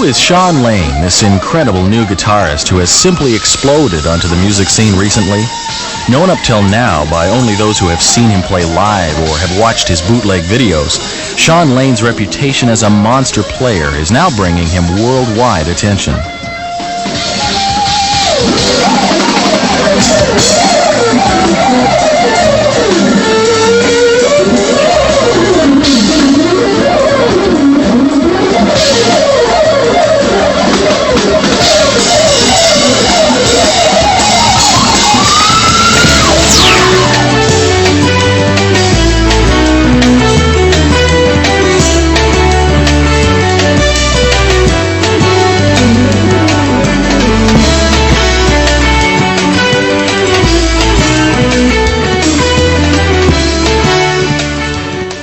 is Shawn Lane, this incredible new guitarist who has simply exploded onto the music scene recently? Known up till now by only those who have seen him play live or have watched his bootleg videos, Shawn Lane's reputation as a monster player is now bringing him worldwide attention.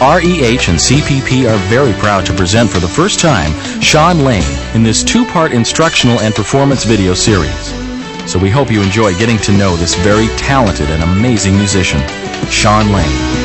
REH and CPP are very proud to present for the first time Shawn Lane in this two-part instructional and performance video series. So we hope you enjoy getting to know this very talented and amazing musician, Shawn Lane.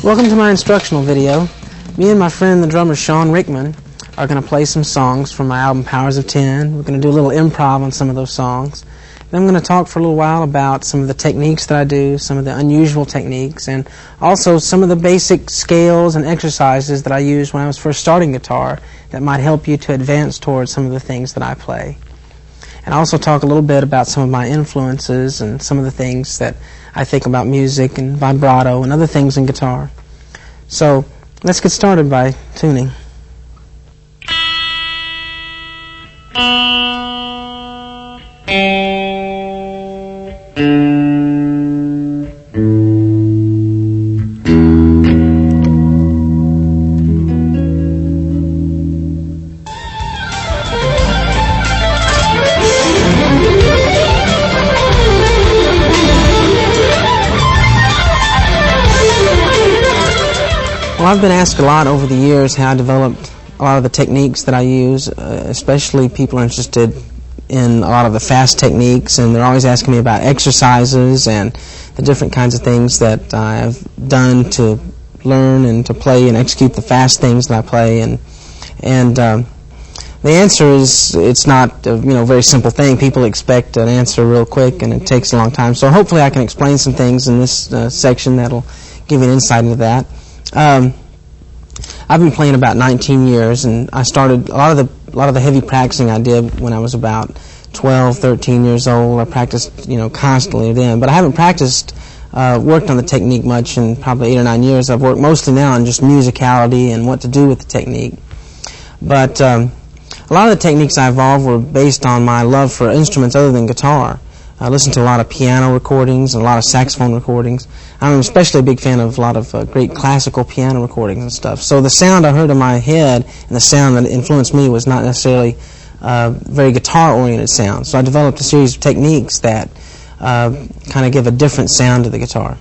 Welcome to my instructional video. Me and my friend, the drummer Shawn Rickman, are going to play some songs from my album Powers of 10. We're going to do a little improv on some of those songs. Then I'm going to talk for a little while about some of the techniques that I do, some of the unusual techniques, and also some of the basic scales and exercises that I used when I was first starting guitar that might help you to advance towards some of the things that I play. And I'll also talk a little bit about some of my influences and some of the things that I think about music and vibrato and other things in guitar. So let's get started by tuning. Well, I've been asked a lot over the years how I developed a lot of the techniques that I use, especially people are interested in a lot of the fast techniques, and they're always asking me about exercises and the different kinds of things that I've done to learn and to play and execute the fast things that I play. And the answer is it's not a very simple thing. People expect an answer real quick, and it takes a long time. So hopefully I can explain some things in this section that'll give you an insight into that. I've been playing about 19 years, and I started a lot of the heavy practicing I did when I was about 12, 13 years old. I practiced, constantly then, but I haven't practiced, worked on the technique much in probably 8 or 9 years. I've worked mostly now on just musicality and what to do with the technique. But a lot of the techniques I evolved were based on my love for instruments other than guitar. I listen to a lot of piano recordings and a lot of saxophone recordings. I'm especially a big fan of a lot of great classical piano recordings and stuff. So the sound I heard in my head and the sound that influenced me was not necessarily very guitar-oriented sound. So I developed a series of techniques that kind of give a different sound to the guitar.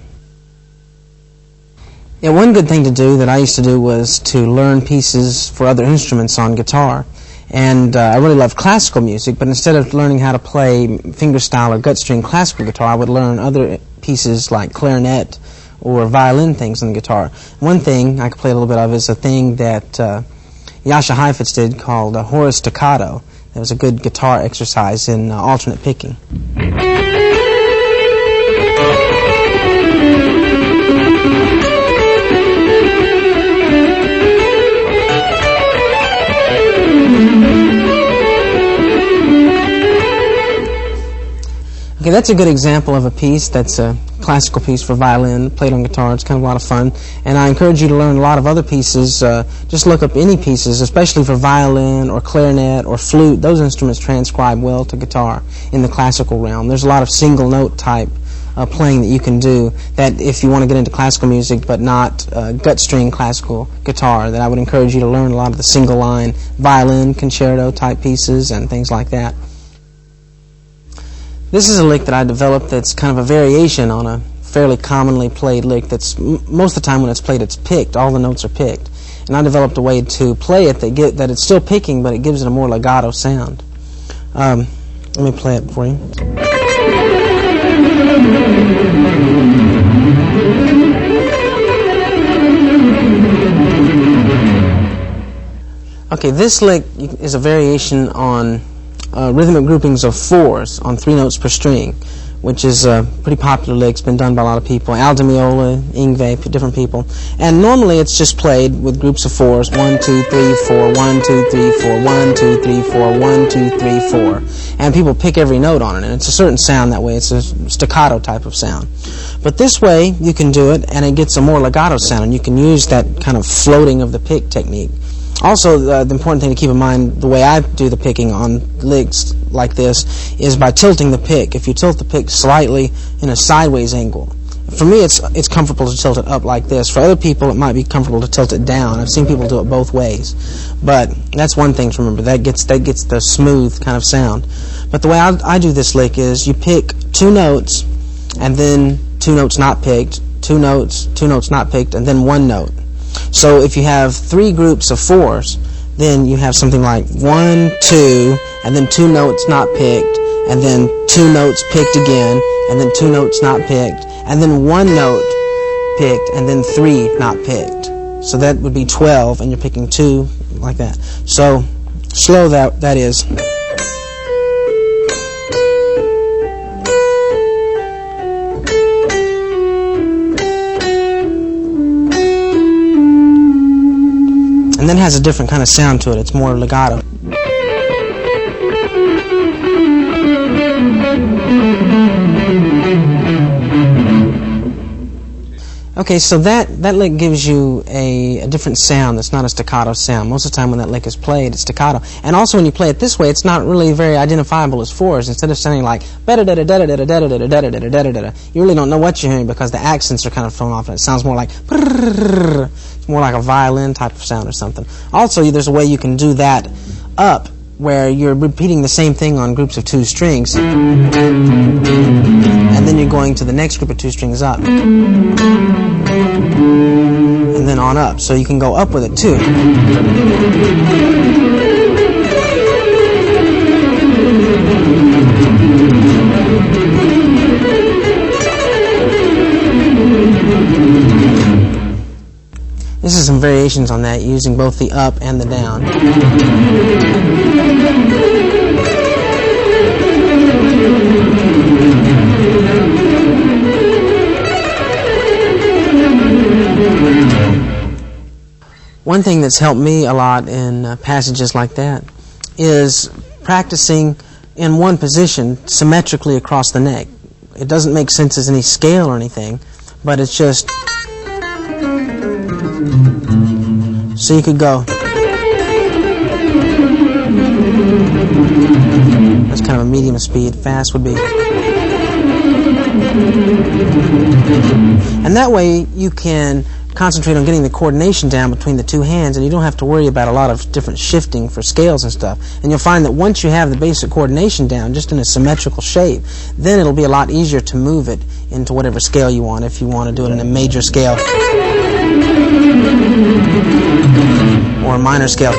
Yeah, one good thing to do that I used to do was to learn pieces for other instruments on guitar. And I really love classical music, but instead of learning how to play fingerstyle or gut string classical guitar, I would learn other pieces like clarinet or violin things on the guitar. One thing I could play a little bit of is a thing that Jascha Heifetz did called Horace Staccato. It was a good guitar exercise in alternate picking. Okay, that's a good example of a piece that's a classical piece for violin, played on guitar. It's kind of a lot of fun. And I encourage you to learn a lot of other pieces. Just look up any pieces, especially for violin or clarinet or flute. Those instruments transcribe well to guitar in the classical realm. There's a lot of single note type playing that you can do that if you want to get into classical music but not gut string classical guitar, that I would encourage you to learn a lot of the single line violin, concerto type pieces and things like that. This is a lick that I developed that's kind of a variation on a fairly commonly played lick that's most of the time when it's played it's picked. All the notes are picked. And I developed a way to play it that it's still picking but it gives it a more legato sound. Let me play it for you. Okay, this lick is a variation on rhythmic groupings of fours on 3 notes per string, which is a pretty popular lick. It's been done by a lot of people. Al Di Meola, Yngwie, different people. And normally it's just played with groups of fours. 1, 2, 3, 4, 1, 2, 3, 4, 1, 2, 3, 4, 1, 2, 3, 4. And people pick every note on it, and it's a certain sound that way. It's a staccato type of sound. But this way you can do it, and it gets a more legato sound, and you can use that kind of floating of the pick technique. Also, the important thing to keep in mind, the way I do the picking on licks like this is by tilting the pick. If you tilt the pick slightly in a sideways angle, for me it's comfortable to tilt it up like this. For other people it might be comfortable to tilt it down. I've seen people do it both ways. But that's one thing to remember. That gets the smooth kind of sound. But the way I do this lick is you pick 2 notes and then 2 notes not picked, 2 notes not picked, and then 1 note. So if you have 3 groups of 4s, then you have something like 1, 2, and then 2 notes not picked, and then 2 notes picked again, and then 2 notes not picked, and then 1 note picked, and then 3 not picked. So that would be 12, and you're picking 2 like that. So slow that is. And then it has a different kind of sound to it. It's more legato. Okay, so that lick gives you a different sound that's not a staccato sound. Most of the time when that lick is played, it's staccato. And also when you play it this way, it's not really very identifiable as 4s. Instead of sounding like you really don't know what you're hearing because the accents are kind of thrown off and it sounds more like it's more like a violin type of sound or something. Also, there's a way you can do that up where you're repeating the same thing on groups of 2 strings and then you're going to the next group of 2 strings up and then on up. So you can go up with it too. This is some variations on that using both the up and the down. One thing that's helped me a lot in passages like that is practicing in one position symmetrically across the neck. It doesn't make sense as any scale or anything, but it's just... So you could go. That's kind of a medium speed. Fast would be... And that way you can concentrate on getting the coordination down between the two hands, and you don't have to worry about a lot of different shifting for scales and stuff. And you'll find that once you have the basic coordination down, just in a symmetrical shape, then it'll be a lot easier to move it into whatever scale you want, if you want to do it in a major scale or a minor scale.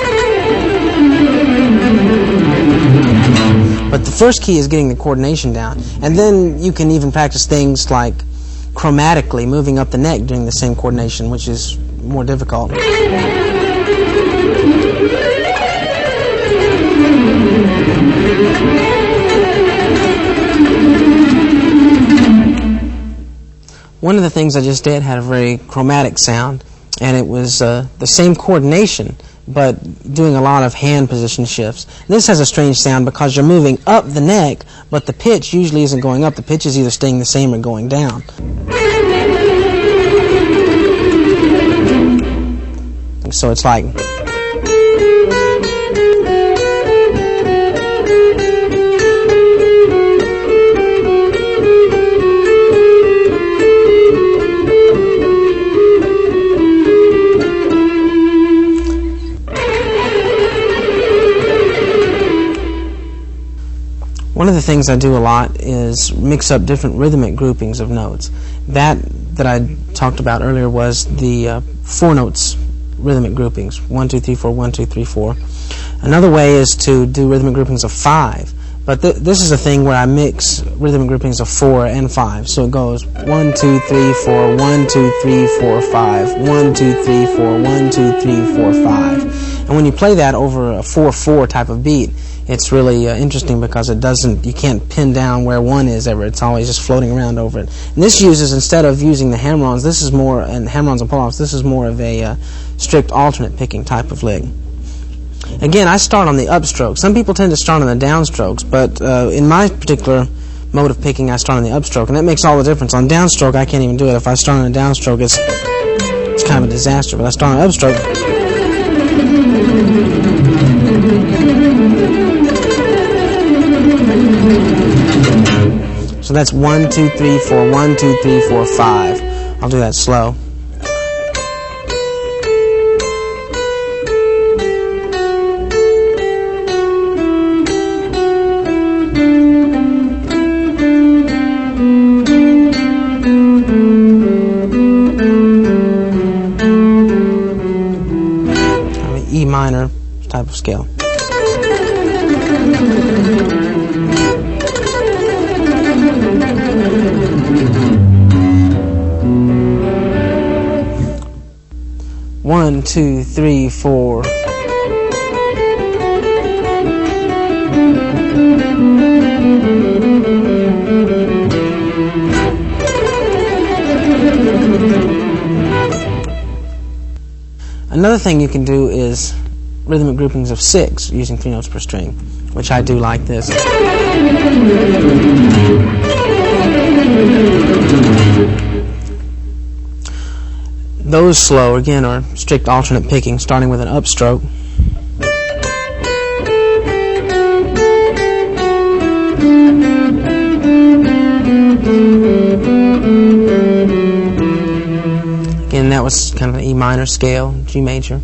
But the first key is getting the coordination down. And then you can even practice things like chromatically moving up the neck doing the same coordination, which is more difficult. One of the things I just did had a very chromatic sound, and it was the same coordination, but doing a lot of hand position shifts. This has a strange sound because you're moving up the neck, but the pitch usually isn't going up. The pitch is either staying the same or going down. So it's like... One of the things I do a lot is mix up different rhythmic groupings of notes. That I talked about earlier was the 4 notes rhythmic groupings. 1, 2, 3, 4, 1, 2, 3, 4. Another way is to do rhythmic groupings of 5. But this is a thing where I mix rhythmic groupings of 4 and 5. So it goes 1, 2, 3, 4, 1, 2, 3, 4, 5, 1, 2, 3, 4, 1, 2, 3, 4, 5. And when you play that over a 4/4 type of beat, it's really interesting because you can't pin down where 1 is ever. It's always just floating around over it. And this uses, instead of using the hammer-ons, and hammer-ons and pull-offs, this is more of a strict alternate picking type of lick. Again, I start on the upstroke. Some people tend to start on the downstrokes, but in my particular mode of picking, I start on the upstroke, and that makes all the difference. On downstroke, I can't even do it. If I start on a downstroke, it's kind of a disaster, but I start on an upstroke. So that's 1, 2, 3, 4, 1, 2, 3, 4, 5. I'll do that slow. E minor type of scale. One, 2, 3, 4. Another thing you can do is rhythmic groupings of 6 using 3 notes per string, which I do like this. Those slow, again, are strict alternate picking, starting with an upstroke. Again, that was kind of an E minor scale, G major.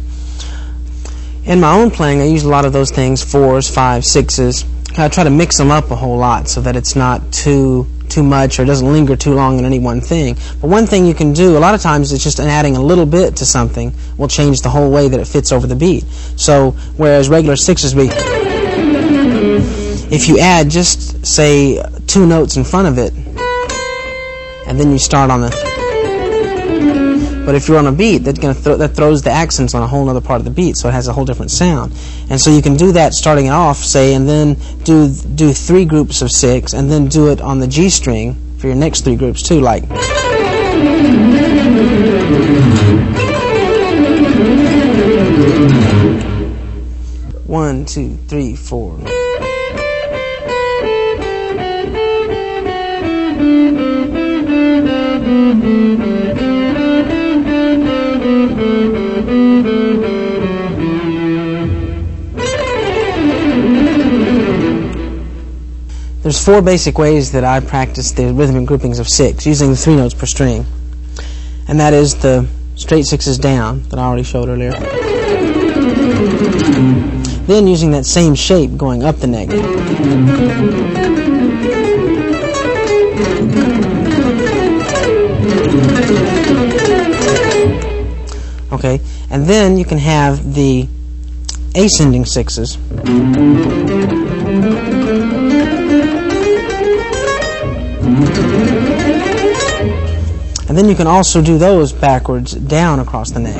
In my own playing, I use a lot of those things, 4s, 5s, 6s. I try to mix them up a whole lot so that it's not too much or doesn't linger too long on any one thing. But one thing you can do, a lot of times, it's just adding a little bit to something will change the whole way that it fits over the beat. So, whereas regular 6s be, if you add just, say, 2 notes in front of it, and then you start on the... But if you're on a beat, that throws the accents on a whole other part of the beat, so it has a whole different sound. And so you can do that starting it off, say, and then do 3 groups of 6, and then do it on the G string for your next 3 groups too, like. 1, 2, 3, 4. There's There's 4 basic ways that I practice the rhythmic groupings of 6, using the 3 notes per string. And that is the straight 6s down that I already showed earlier. Then using that same shape going up the neck. Okay, and then you can have the ascending 6s. And then you can also do those backwards down across the neck.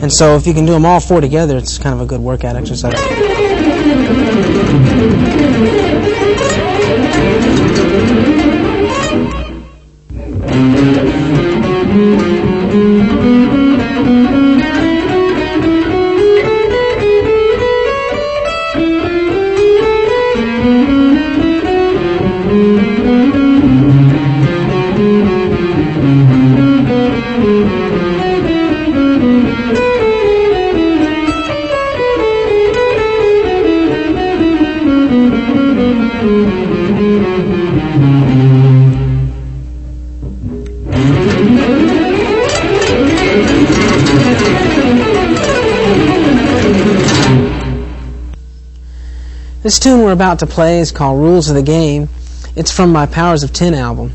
And so if you can do them all 4 together, it's kind of a good workout exercise. This tune we're about to play is called Rules of the Game. It's from my Powers of 10 album.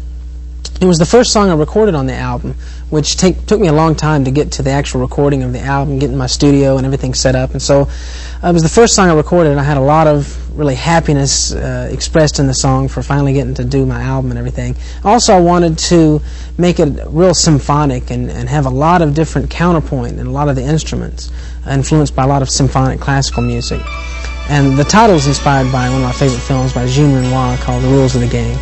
It was the first song I recorded on the album, which took me a long time to get to the actual recording of the album, getting my studio and everything set up. And so it was the first song I recorded, and I had a lot of really happiness expressed in the song for finally getting to do my album and everything. Also, I wanted to make it real symphonic and have a lot of different counterpoint and a lot of the instruments, influenced by a lot of symphonic classical music. And the title is inspired by one of my favorite films by Jean Renoir called The Rules of the Game.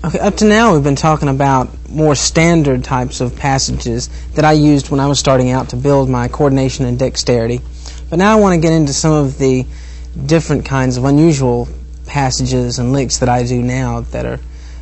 Okay, up to now we've been talking about more standard types of passages that I used when I was starting out to build my coordination and dexterity. But now I want to get into some of the different kinds of unusual passages and licks that I do now that are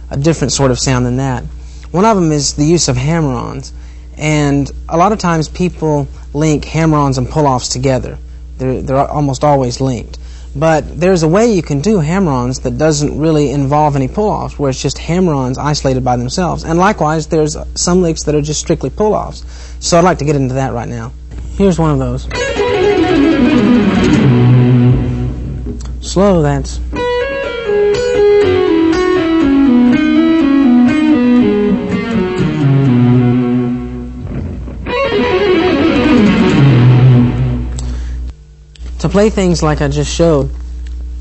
a different sort of sound than that. One of them is the use of hammer-ons. And a lot of times people link hammer-ons and pull-offs together. They're almost always linked. But there's a way you can do hammer-ons that doesn't really involve any pull-offs, where it's just hammer-ons isolated by themselves. And likewise, there's some licks that are just strictly pull-offs. So I'd like to get into that right now. Here's one of those. Slow, that's... To play things like I just showed,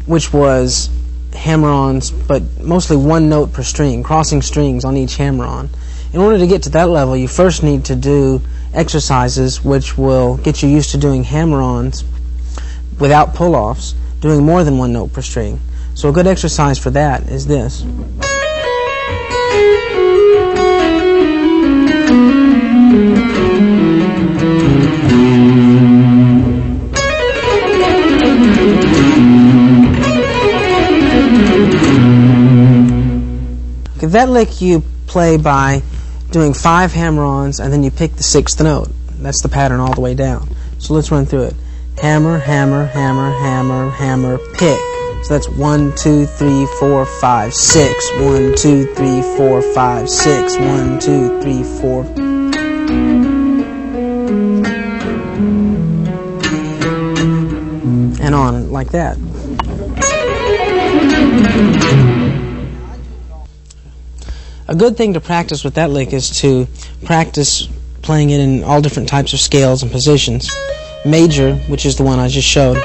which was hammer-ons, but mostly one note per string, crossing strings on each hammer-on. In order to get to that level, you first need to do exercises which will get you used to doing hammer-ons without pull-offs, doing more than one note per string. So a good exercise for that is this. That lick you play by doing 5 hammer-ons and then you pick the 6th note. That's the pattern all the way down. So let's run through it. Hammer, hammer, hammer, hammer, hammer, pick. So that's 1, 2, 3, 4, 5, 6. 1, 2, 3, 4, 5, 6. 1, 2, 3, 4. And on like that. A good thing to practice with that lick is to practice playing it in all different types of scales and positions. Major, which is the one I just showed,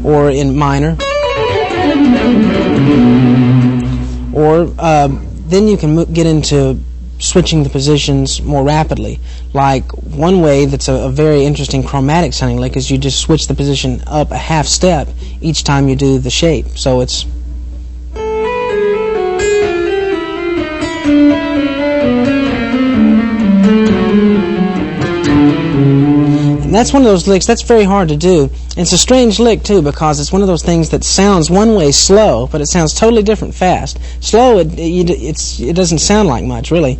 or in minor, or then you can get into switching the positions more rapidly. Like one way that's a very interesting chromatic sounding lick is you just switch the position up a half step each time you do the shape. So it's... And that's one of those licks that's very hard to do. And it's a strange lick too, because it's one of those things that sounds one way slow, but it sounds totally different fast. Slow, it doesn't sound like much, really.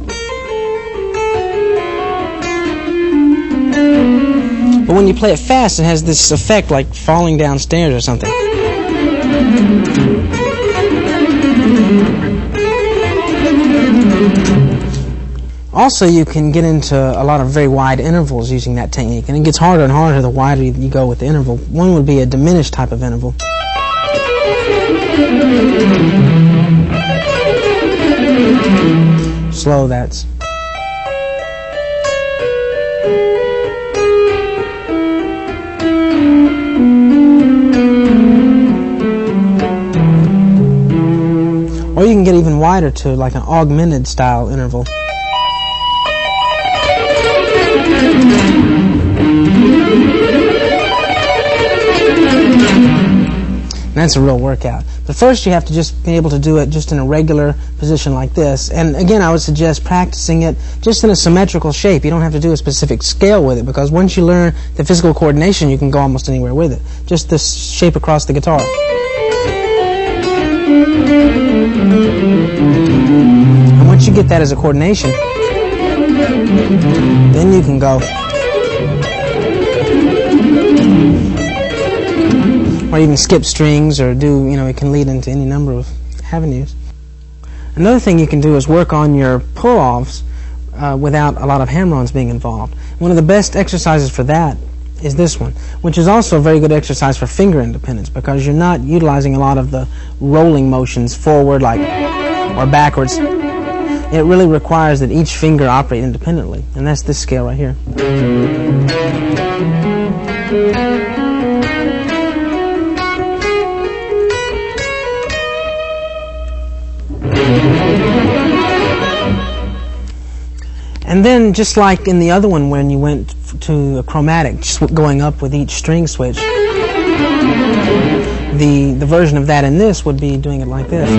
But when you play it fast, it has this effect like falling downstairs or something. Also, you can get into a lot of very wide intervals using that technique, and it gets harder and harder the wider you go with the interval. One would be a diminished type of interval. Slow, that's... Or you can get even wider to like an augmented style interval. And that's a real workout. But first you have to just be able to do it just in a regular position like this. And again, I would suggest practicing it just in a symmetrical shape. You don't have to do a specific scale with it, because once you learn the physical coordination, you can go almost anywhere with it. Just this shape across the guitar. And once you get that as a coordination, then you can go. Or even skip strings, or do, it can lead into any number of avenues. Another thing you can do is work on your pull-offs without a lot of hammer-ons being involved. One of the best exercises for that is this one, which is also a very good exercise for finger independence, because you're not utilizing a lot of the rolling motions forward or backwards. It really requires that each finger operate independently, and that's this scale right here. And then, just like in the other one when you went to a chromatic, just going up with each string switch, the version of that in this would be doing it like this.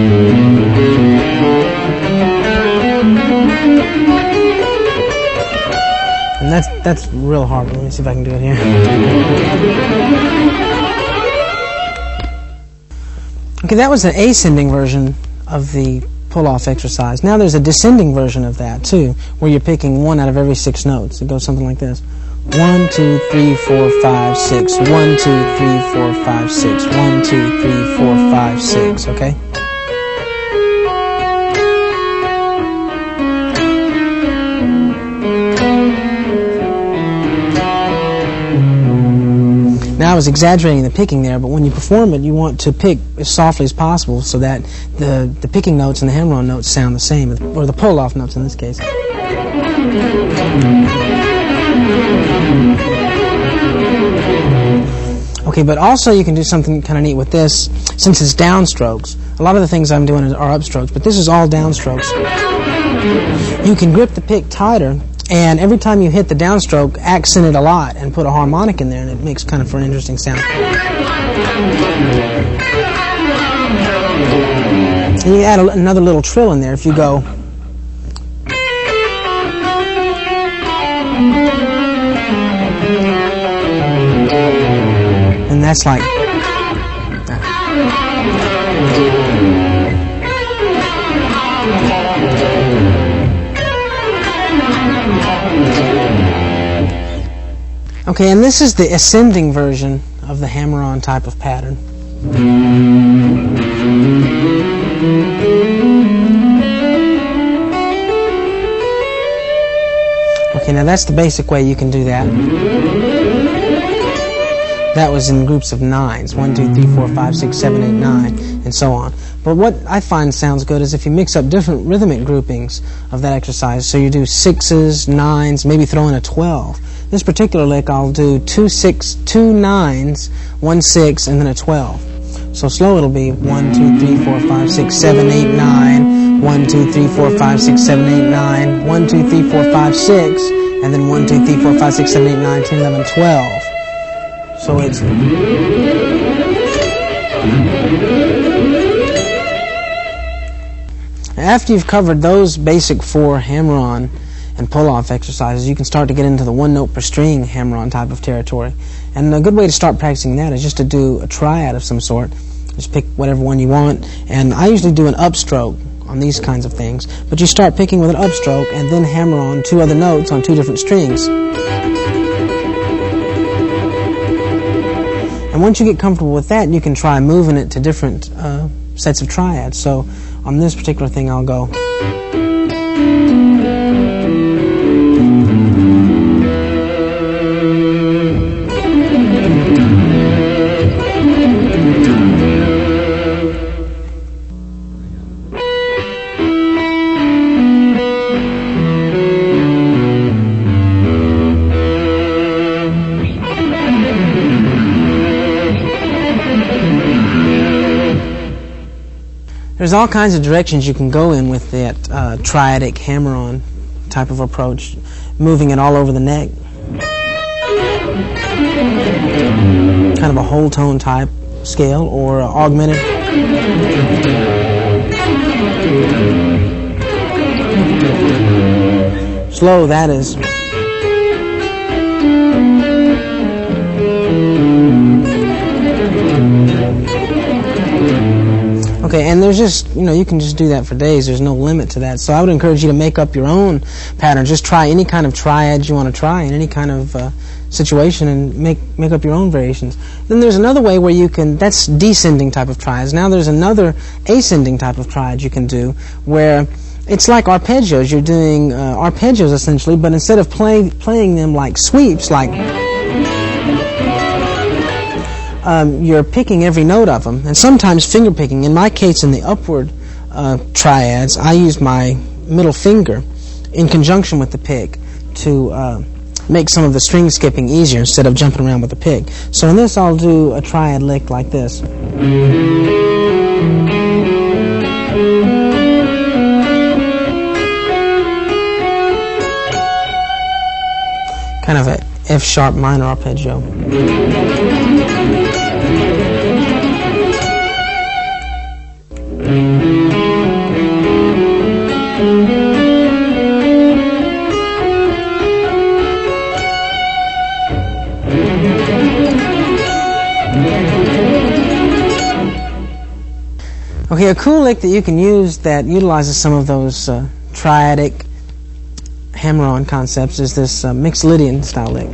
And that's real hard. Let me see if I can do it here. Okay, that was an ascending version of the pull-off exercise. Now there's a descending version of that too, where you're picking one out of every 6 notes. It goes something like this: 1, 2, 3, 4, 5, 6. 1, 2, 3, 4, 5, 6. 1, 2, 3, 4, 5, 6. Okay. Now I was exaggerating the picking there, but when you perform it, you want to pick as softly as possible so that the picking notes and the hammer-on notes sound the same, or the pull-off notes in this case. Okay, but also you can do something kind of neat with this, since it's downstrokes. A lot of the things I'm doing are upstrokes, but this is all downstrokes. You can grip the pick tighter, and every time you hit the downstroke, accent it a lot and put a harmonic in there, and it makes kind of for an interesting sound. And you add another little trill in there if you go. And that's like that. Okay, and this is the ascending version of the hammer-on type of pattern. Okay, now that's the basic way you can do that. That was in groups of 9s, 1, 2, 3, 4, 5, 6, 7, 8, 9, and so on. But what I find sounds good is if you mix up different rhythmic groupings of that exercise. So you do 6s, 9s, maybe throw in a 12. This particular lick, I'll do 2 6, 2 9s, 1 6, and then a 12. So slow it'll be 1, 2, 3, 4, 5, 6, 7, 8, 9, 1, 2, 3, 4, 5, 6, 7, 8, 9, 1, 2, 3, 4, 5, 6, and then 1, 2, 3, 4, 5, 6, 7, 8, 9, 10, 11, 12. So it's... After you've covered those basic 4 hammer-on and pull-off exercises, you can start to get into the 1 note per string hammer-on type of territory. And a good way to start practicing that is just to do a triad of some sort. Just pick whatever one you want. And I usually do an upstroke on these kinds of things. But you start picking with an upstroke and then hammer on 2 other notes on 2 different strings. And once you get comfortable with that, you can try moving it to different sets of triads. So on this particular thing, I'll go. There's all kinds of directions you can go in with that triadic hammer-on type of approach, moving it all over the neck. Kind of a whole tone type scale or augmented. Slow, that is. Okay, and there's just, you can just do that for days. There's no limit to that. So I would encourage you to make up your own pattern. Just try any kind of triads you want to try in any kind of situation and make up your own variations. Then there's another way where you can, that's descending type of triads. Now there's another ascending type of triad you can do where it's like arpeggios. You're doing arpeggios essentially, but instead of playing them like sweeps, like you're picking every note of them, and sometimes finger picking. In my case, in the upward triads, I use my middle finger in conjunction with the pick to make some of the string skipping easier instead of jumping around with the pick. So in this, I'll do a triad lick like this. kind of a F sharp minor arpeggio. Okay, a cool lick that you can use that utilizes some of those triadic hammer-on concepts is this mixed Lydian style lick.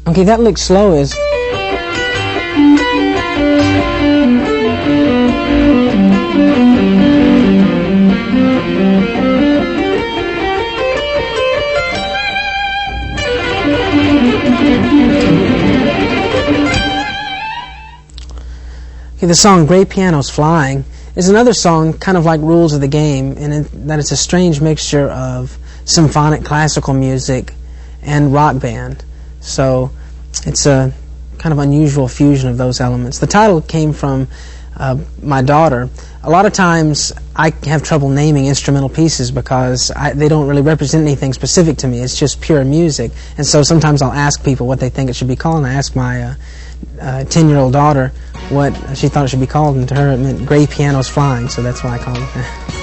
Okay, that lick slow is. Okay, the song Gray Pianos Flying is another song kind of like Rules of the Game, in that it's a strange mixture of symphonic classical music and rock band. So it's a kind of unusual fusion of those elements. The title came from my daughter. A lot of times I have trouble naming instrumental pieces because they don't really represent anything specific to me. It's just pure music. And so sometimes I'll ask people what they think it should be called, and I asked my 10-year-old daughter what she thought it should be called, and to her it meant Gray Pianos Flying, so that's why I called it that.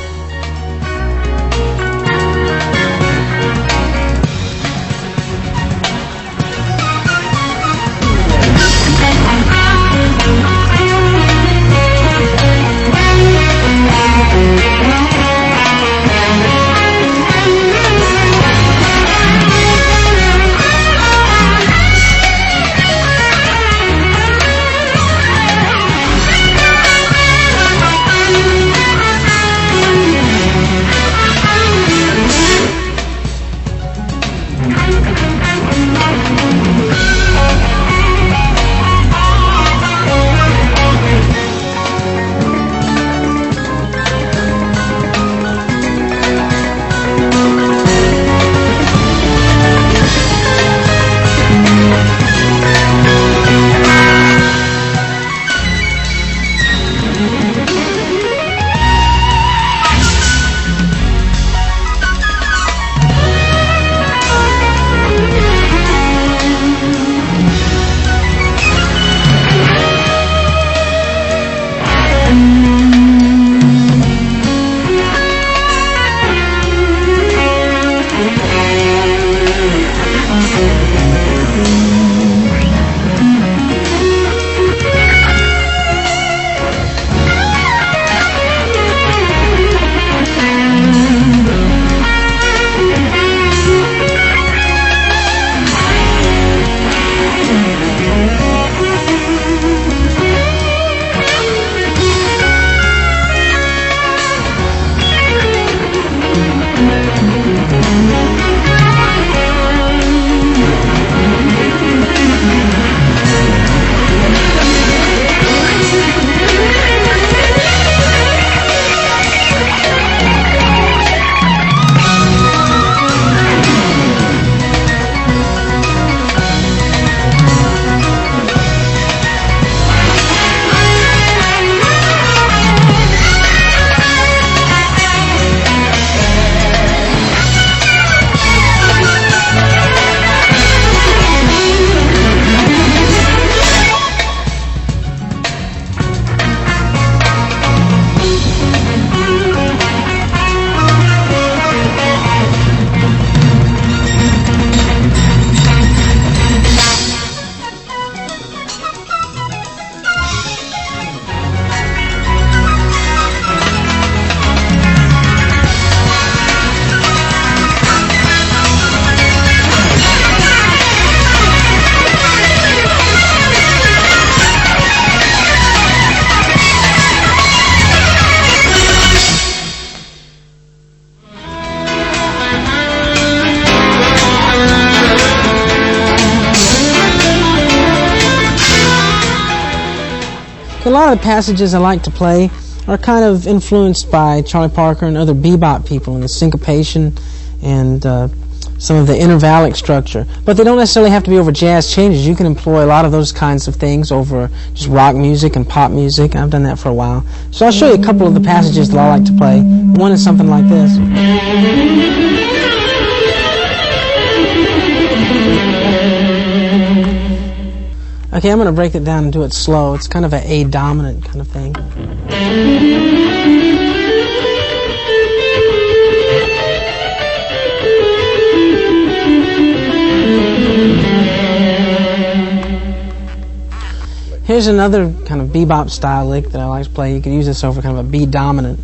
A lot of the passages I like to play are kind of influenced by Charlie Parker and other bebop people, and the syncopation and some of the intervallic structure. But they don't necessarily have to be over jazz changes. You can employ a lot of those kinds of things over just rock music and pop music. I've done that for a while. So I'll show you a couple of the passages that I like to play. One is something like this. Okay, I'm going to break it down and do it slow. It's kind of an A dominant kind of thing. Here's another kind of bebop style lick that I like to play. You could use this over kind of a B dominant.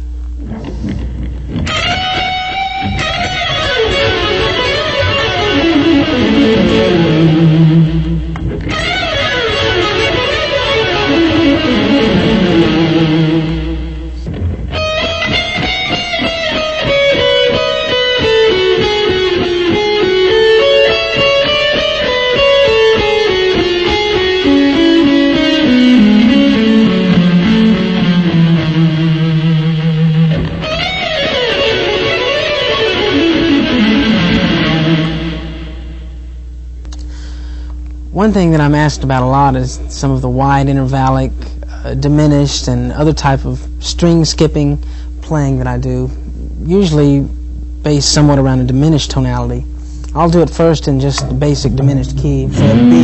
One thing that I'm asked about a lot is some of the wide intervallic, diminished, and other type of string skipping playing that I do, usually based somewhat around a diminished tonality. I'll do it first in just the basic diminished key, so B.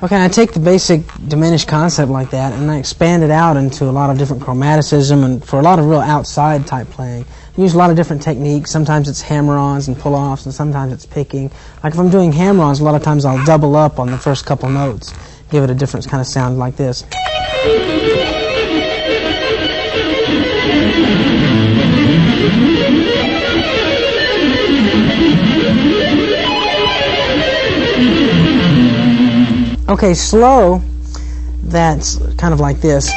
Okay, I take the basic diminished concept like that and I expand it out into a lot of different chromaticism and for a lot of real outside type playing. I use a lot of different techniques. Sometimes it's hammer-ons and pull-offs and sometimes it's picking. Like if I'm doing hammer-ons, a lot of times I'll double up on the first couple notes, give it a different kind of sound like this. Okay, slow, that's kind of like this.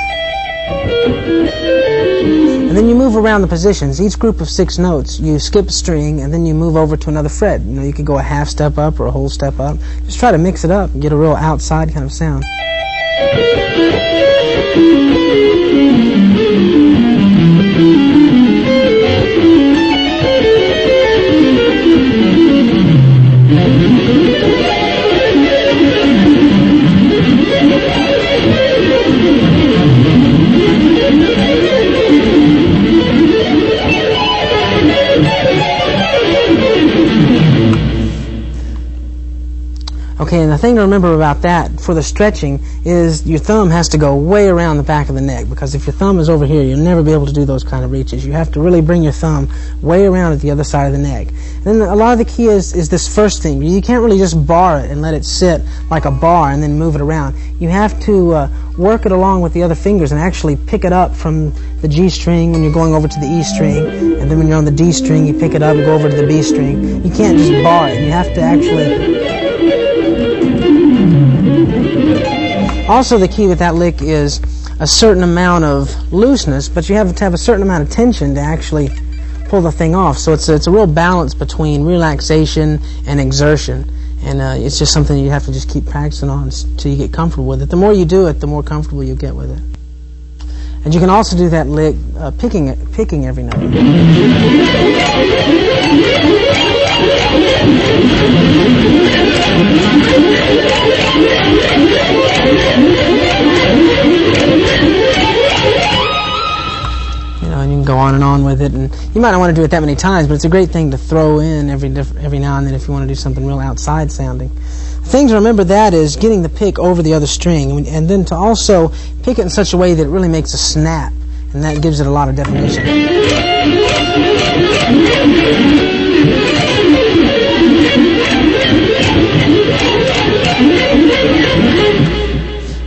And then you move around the positions. Each group of 6 notes, you skip a string, and then you move over to another fret. You know, you could go a half step up or a whole step up. Just try to mix it up and get a real outside kind of sound. Okay, and the thing to remember about that for the stretching is your thumb has to go way around the back of the neck, because if your thumb is over here, you'll never be able to do those kind of reaches. You have to really bring your thumb way around at the other side of the neck. And then a lot of the key is this first thing. You can't really just bar it and let it sit like a bar and then move it around. You have to work it along with the other fingers and actually pick it up from the G string when you're going over to the E string, and then when you're on the D string, you pick it up and go over to the B string. You can't just bar it. You have to actually... Also, the key with that lick is a certain amount of looseness, but you have to have a certain amount of tension to actually pull the thing off. So it's a real balance between relaxation and exertion, and it's just something you have to just keep practicing on until you get comfortable with it. The more you do it, the more comfortable you get with it. And you can also do that lick picking every note. You know, and you can go on and on with it, and you might not want to do it that many times, but it's a great thing to throw in every now and then if you want to do something real outside sounding. The thing to remember that is getting the pick over the other string, and then to also pick it in such a way that it really makes a snap, and that gives it a lot of definition.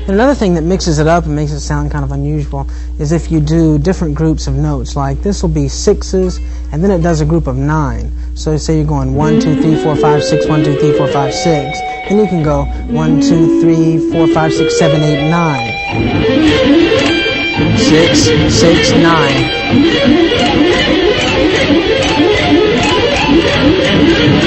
And another thing that mixes it up and makes it sound kind of unusual is if you do different groups of notes. Like this will be 6s, and then it does a group of 9. So say you're going 1, 2, 3, 4, 5, 6, 1, 2, 3, 4, 5, 6. Then you can go 1, 2, 3, 4, 5, 6, 7, 8, 9. 6, 6, 9.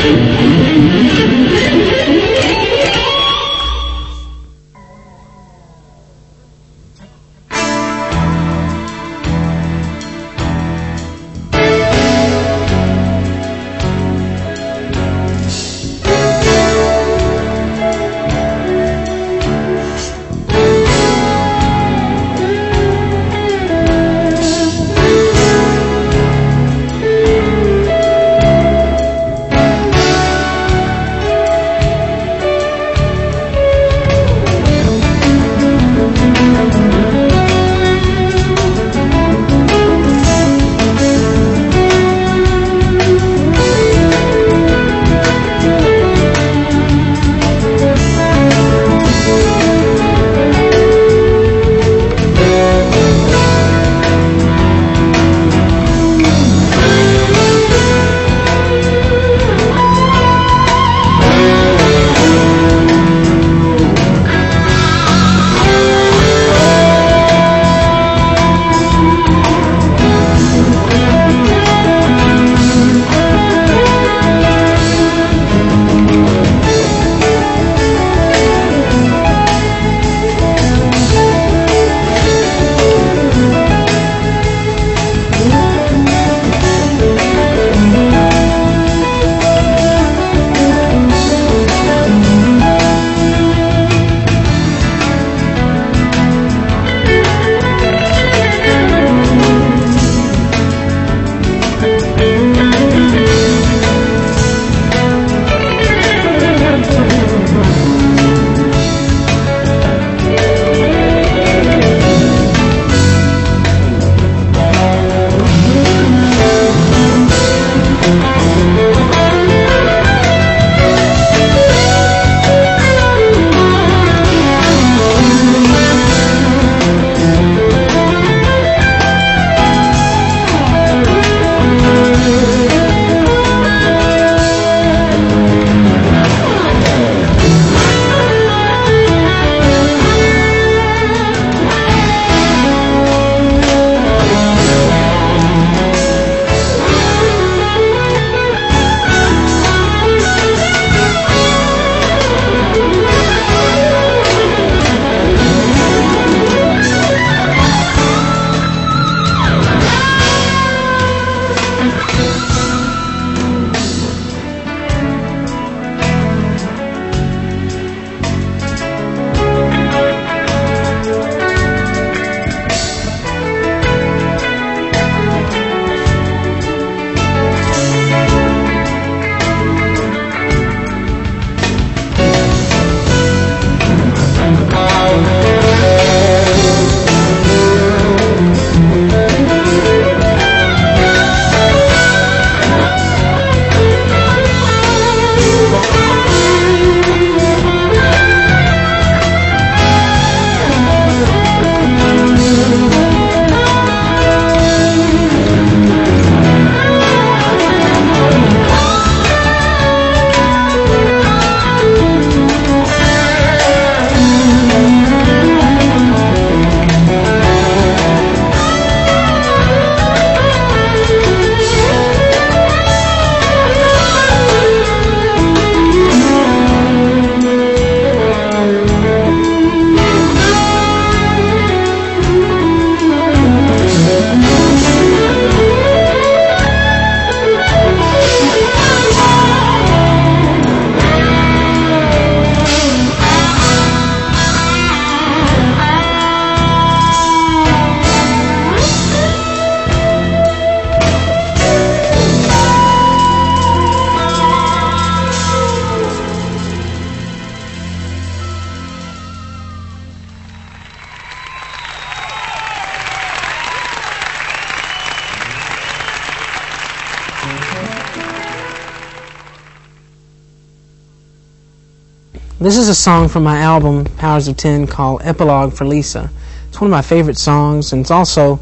This is a song from my album, Powers of 10, called Epilogue for Lisa. It's one of my favorite songs, and it's also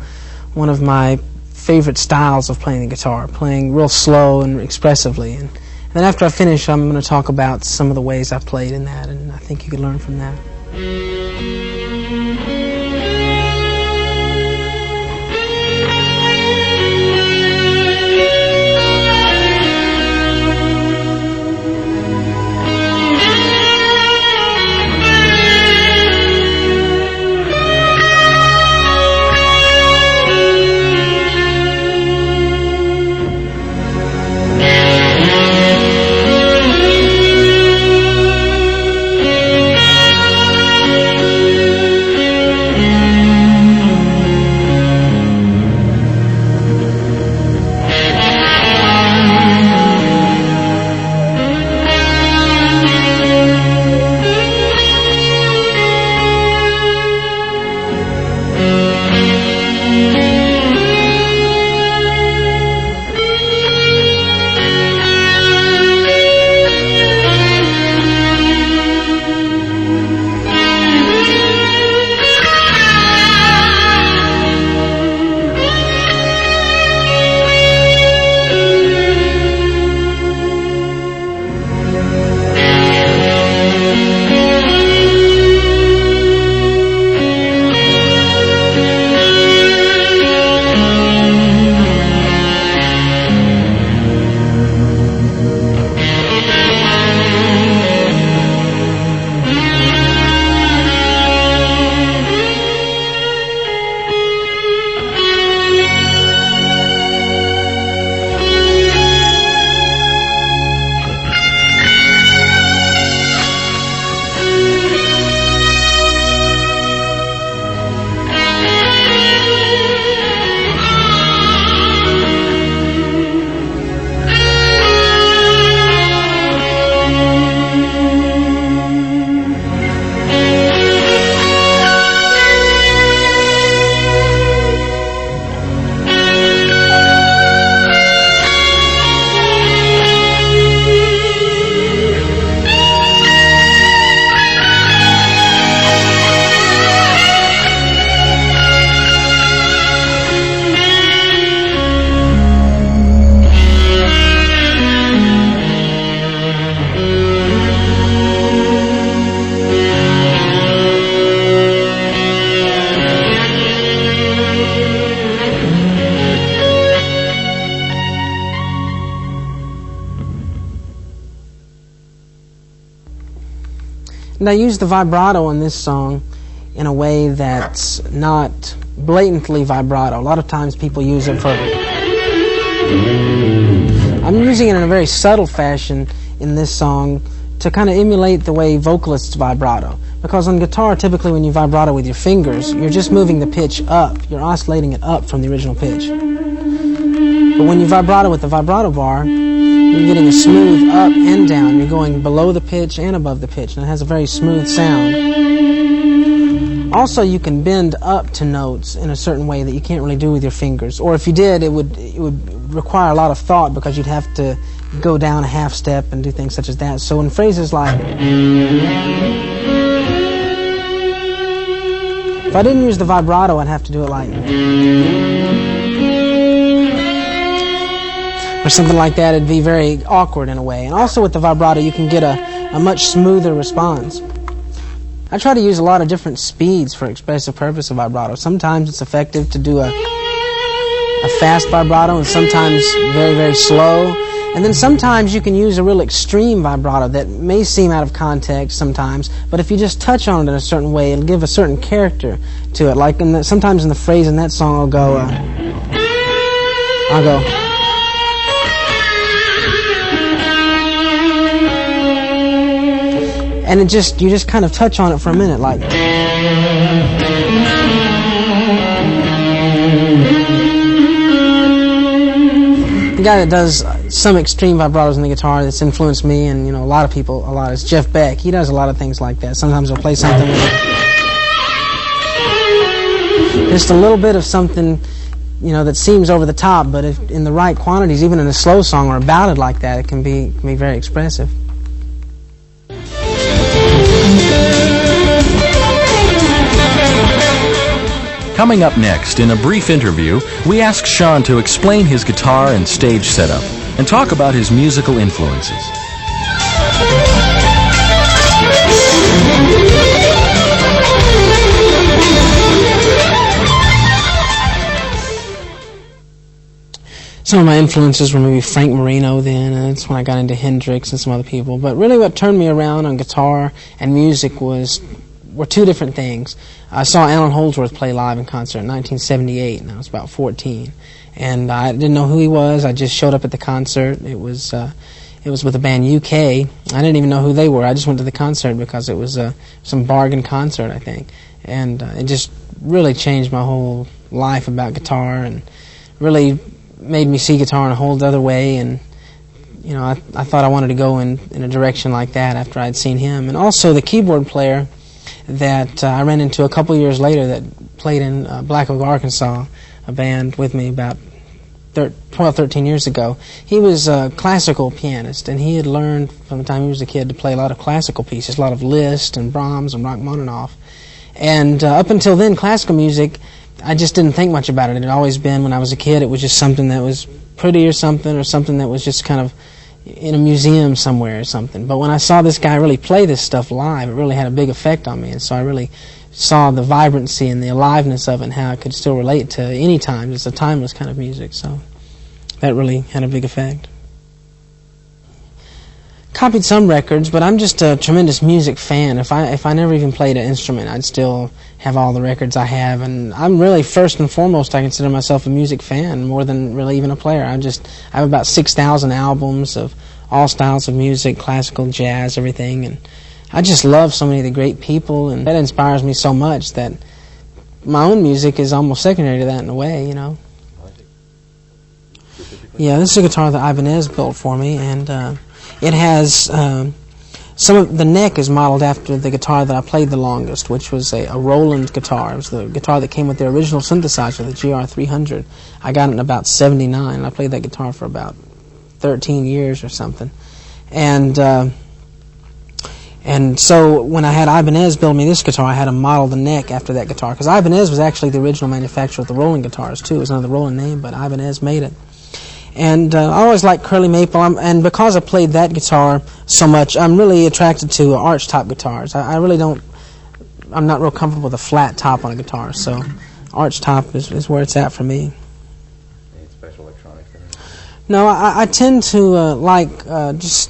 one of my favorite styles of playing the guitar, playing real slow and expressively. And then after I finish, I'm going to talk about some of the ways I've played in that, and I think you could learn from that. And I use the vibrato in this song in a way that's not blatantly vibrato. A lot of times people use it for... I'm using it in a very subtle fashion in this song to kind of emulate the way vocalists vibrato. Because on guitar, typically when you vibrato with your fingers, you're just moving the pitch up. You're oscillating it up from the original pitch. But when you vibrato with the vibrato bar, you're getting a smooth up and down. You're going below the pitch and above the pitch, and it has a very smooth sound. Also, you can bend up to notes in a certain way that you can't really do with your fingers. Or if you did, it would require a lot of thought, because you'd have to go down a half step and do things such as that. So in phrases like... If I didn't use the vibrato, I'd have to do it like... or something like that. It'd be very awkward in a way. And also with the vibrato, you can get a much smoother response. I try to use a lot of different speeds for expressive purpose of vibrato. Sometimes it's effective to do a fast vibrato, and sometimes very, very slow. And then sometimes you can use a real extreme vibrato that may seem out of context sometimes, but if you just touch on it in a certain way, it'll give a certain character to it. Like sometimes in the phrase in that song, I'll go... And you just kind of touch on it for a minute, like... The guy that does some extreme vibratos on the guitar that's influenced me, and a lot of people a lot, is Jeff Beck. He does a lot of things like that. Sometimes he'll play something with just a little bit of something, that seems over the top, but if in the right quantities, even in a slow song or a ballad like that, it can be very expressive. Coming up next, in a brief interview, we ask Shawn to explain his guitar and stage setup and talk about his musical influences. Some of my influences were maybe Frank Marino then, and that's when I got into Hendrix and some other people. But really what turned me around on guitar and music were two different things. I saw Alan Holdsworth play live in concert in 1978, and I was about 14. And I didn't know who he was. I just showed up at the concert. It was with the band UK. I didn't even know who they were. I just went to the concert because it was some bargain concert, I think. And it just really changed my whole life about guitar, and really made me see guitar in a whole other way. And I thought I wanted to go in a direction like that after I'd seen him. And also the keyboard player that I ran into a couple years later that played in Black Oak, Arkansas, a band with me about 12, 13 years ago. He was a classical pianist, and he had learned from the time he was a kid to play a lot of classical pieces, a lot of Liszt and Brahms and Rachmaninoff. And up until then, classical music, I just didn't think much about it. It had always been, when I was a kid, it was just something that was pretty or something that was just kind of in a museum somewhere or something. But when I saw this guy really play this stuff live, it really had a big effect on me. And so I really saw the vibrancy and the aliveness of it, and how it could still relate to any time. It's a timeless kind of music, so that really had a big effect. Copied some records, but I'm just a tremendous music fan. If I never even played an instrument, I'd still have all the records I have. And I'm really, first and foremost, I consider myself a music fan more than really even a player. I have about 6,000 albums of all styles of music, classical, jazz, everything. And I just love so many of the great people, and that inspires me so much that my own music is almost secondary to that in a way, Yeah, this is a guitar that Ibanez built for me, and it has some of the neck is modeled after the guitar that I played the longest, which was a Roland guitar. It was the guitar that came with the original synthesizer, the GR300. I got it in about 79, and I played that guitar for about 13 years or something. And so when I had Ibanez build me this guitar, I had to model the neck after that guitar, because Ibanez was actually the original manufacturer of the Roland guitars too. It was under the Roland name, but Ibanez made it. And I always liked curly maple, and because I played that guitar so much, I'm really attracted to arch top guitars. I'm not real comfortable with a flat top on a guitar, so arch top is where it's at for me. Any special electronics in it? No, I tend to like just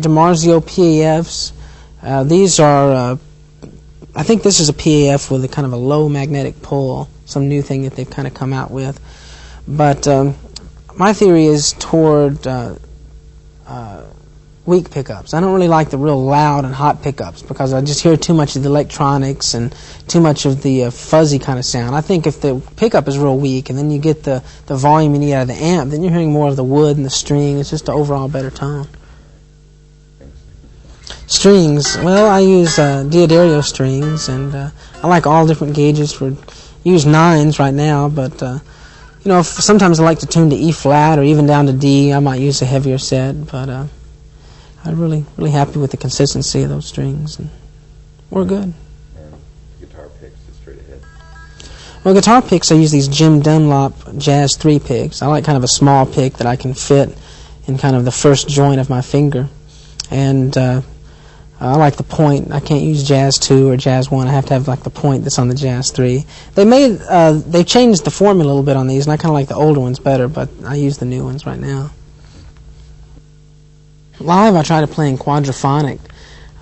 DiMarzio PAFs, These are, I think this is a PAF with a kind of a low magnetic pull, some new thing that they've kind of come out with. But my theory is toward weak pickups. I don't really like the real loud and hot pickups because I just hear too much of the electronics and too much of the fuzzy kind of sound. I think if the pickup is real weak and then you get the volume you need out of the amp, then you're hearing more of the wood and the string. It's just an overall better tone. Strings, well, I use Diodario strings, and I like all different gauges. Use 9s right now, but you know, sometimes I like to tune to E flat or even down to D. I might use a heavier set, but I'm really happy with the consistency of those strings, and we're good. And guitar picks just straight ahead. Well, guitar picks, I use these Jim Dunlop Jazz 3 picks. I like kind of a small pick that I can fit in kind of the first joint of my finger, and I like the point. I can't use Jazz 2 or Jazz 1. I have to have like the point that's on the Jazz 3. They changed the formula a little bit on these, and I kind of like the older ones better, but I use the new ones right now. Live, I try to play in quadraphonic.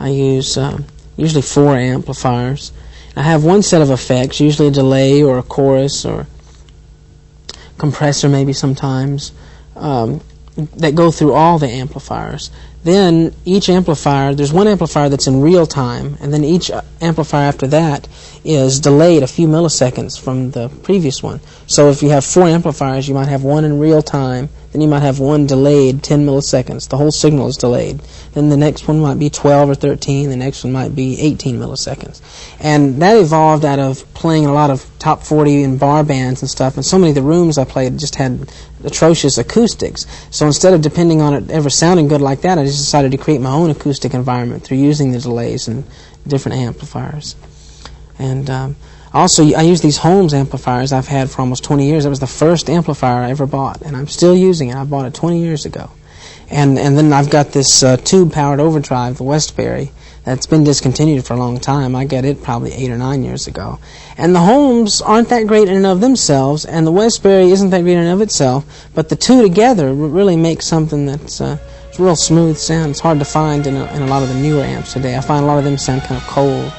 I use usually 4 amplifiers. I have one set of effects, usually a delay or a chorus or compressor maybe sometimes, that go through all the amplifiers. Then each amplifier, there's one amplifier that's in real time, and then each amplifier after that is delayed a few milliseconds from the previous one. So if you have 4 amplifiers, you might have one in real time, then you might have one delayed 10 milliseconds. The whole signal is delayed. Then the next one might be 12 or 13, the next one might be 18 milliseconds. And that evolved out of playing a lot of top 40 and bar bands and stuff, and so many of the rooms I played just had atrocious acoustics. So instead of depending on it ever sounding good like that, I just decided to create my own acoustic environment through using the delays and different amplifiers. And also, I use these Holmes amplifiers I've had for almost 20 years. That was the first amplifier I ever bought, and I'm still using it. I bought it 20 years ago. And then I've got this tube-powered overdrive, the Westbury, that's been discontinued for a long time. I got it probably 8 or 9 years ago. And the Holmes aren't that great in and of themselves, and the Westbury isn't that great in and of itself, but the two together really make something that's it's a real smooth sound. It's hard to find in a lot of the newer amps today. I find a lot of them sound kind of cold.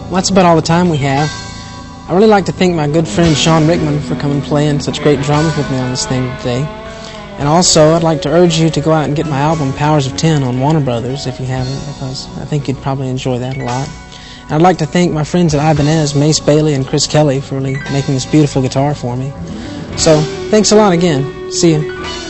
Well, that's about all the time we have. I really like to thank my good friend Shawn Rickman for coming and playing such great drums with me on this thing today. And also, I'd like to urge you to go out and get my album Powers of 10 on Warner Brothers if you haven't, because I think you'd probably enjoy that a lot. And I'd like to thank my friends at Ibanez, Mace Bailey and Chris Kelly, for really making this beautiful guitar for me. So, thanks a lot again. See you.